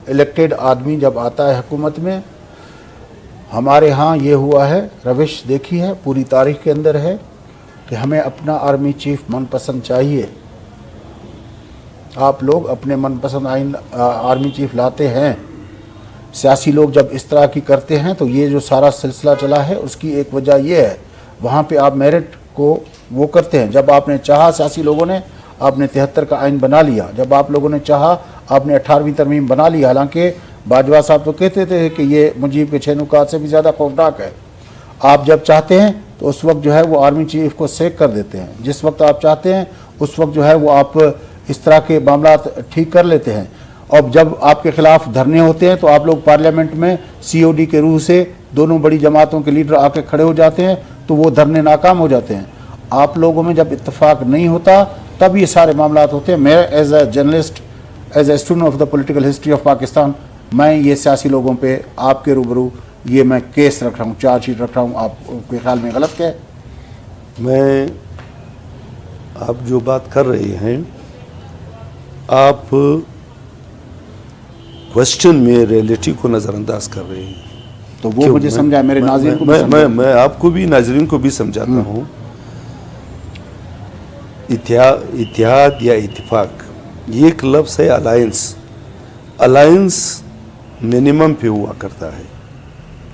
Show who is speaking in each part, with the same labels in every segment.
Speaker 1: Elected आदमी जब आता है हुकूमत में, हमारे यहाँ ये हुआ है, रविश देखी है, पूरी तारीख के अंदर है कि हमें अपना आर्मी चीफ मनपसंद चाहिए। आप लोग अपने मनपसंद आर्मी चीफ लाते हैं। सियासी लोग जब इस तरह की करते हैं तो ये जो सारा सिलसिला चला है उसकी एक वजह ये है, वहाँ पे आप मेरिट को वो करते हैं। जब आपने चाहा सियासी लोगों ने, आपने 73 का आइन बना लिया। जब आप लोगों ने चाहा, आपने 18वीं तरमीम बना ली। हालांकि बाजवा साहब तो कहते थे कि ये मुजीब के 6 नुकात से भी ज़्यादा खौफनाक है। आप जब चाहते हैं तो उस वक्त जो है वो आर्मी चीफ को सेक कर देते हैं। जिस वक्त आप चाहते हैं उस वक्त जो है वो आप इस तरह के मामला ठीक कर लेते हैं। और जब आपके खिलाफ धरने होते हैं तो आप लोग पार्लियामेंट में COD के रूह से दोनों बड़ी जमातों के लीडर आके खड़े हो जाते हैं तो वो धरने नाकाम हो जाते हैं। आप लोगों में जब इत्तेफाक नहीं होता तब ये सारे मामला होते हैं। मैं as a journalist, as a student of the political history of Pakistan, मैं ये सियासी लोगों पे आपके रूबरू ये मैं केस रख रहा हूँ, चार्जशीट रख रहा हूँ। आपके ख्याल में गलत क्या है?
Speaker 2: मैं आप जो बात कर रहे हैं, आप क्वेश्चन में रियलिटी को नज़रअंदाज कर रहे हैं।
Speaker 1: तो वो मुझे समझाए, मेरे नाज़रीन को
Speaker 2: मैं आपको भी नाज़रीन को भी समझाता हूँ। इत्तेहाद या इत्तिफाक ये एक लफ्ज़ है। अलायंस मिनिमम पे हुआ करता है,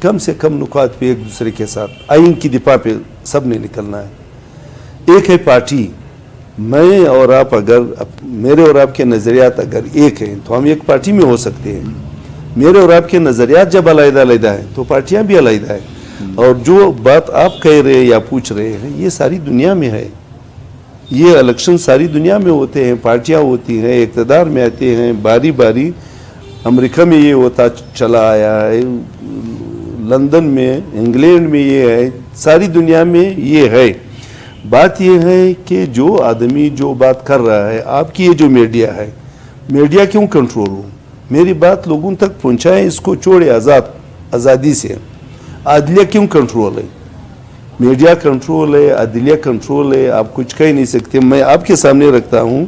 Speaker 2: कम से कम नुकात पे एक दूसरे के साथ आइन की दिफा पे सब ने निकलना है। एक है पार्टी। मैं और आप, अगर मेरे और आपके नज़रियात अगर एक हैं तो हम एक पार्टी में हो सकते हैं। मेरे और आपके नज़रियात जब अलग-अलग हैं तो पार्टियां भी अलग हैं। और जो बात आप कह रहे हैं या पूछ रहे हैं, ये सारी दुनिया में है। ये इलेक्शन सारी दुनिया में होते हैं, पार्टियां होती हैं, इक़्तिदार में आते हैं बारी बारी। अमेरिका में ये होता चला आया है, लंदन में, इंग्लैंड में ये है, सारी दुनिया में ये है। बात ये है कि जो आदमी जो बात कर रहा है, आपकी ये जो मीडिया है, मीडिया क्यों कंट्रोल हो? मेरी बात लोगों तक पहुंचाएं, इसको छोड़े आज़ादी से। अदलिया क्यों कंट्रोल है? मीडिया कंट्रोल है, अदलिया कंट्रोल है, आप कुछ कह नहीं सकते। मैं आपके सामने रखता हूँ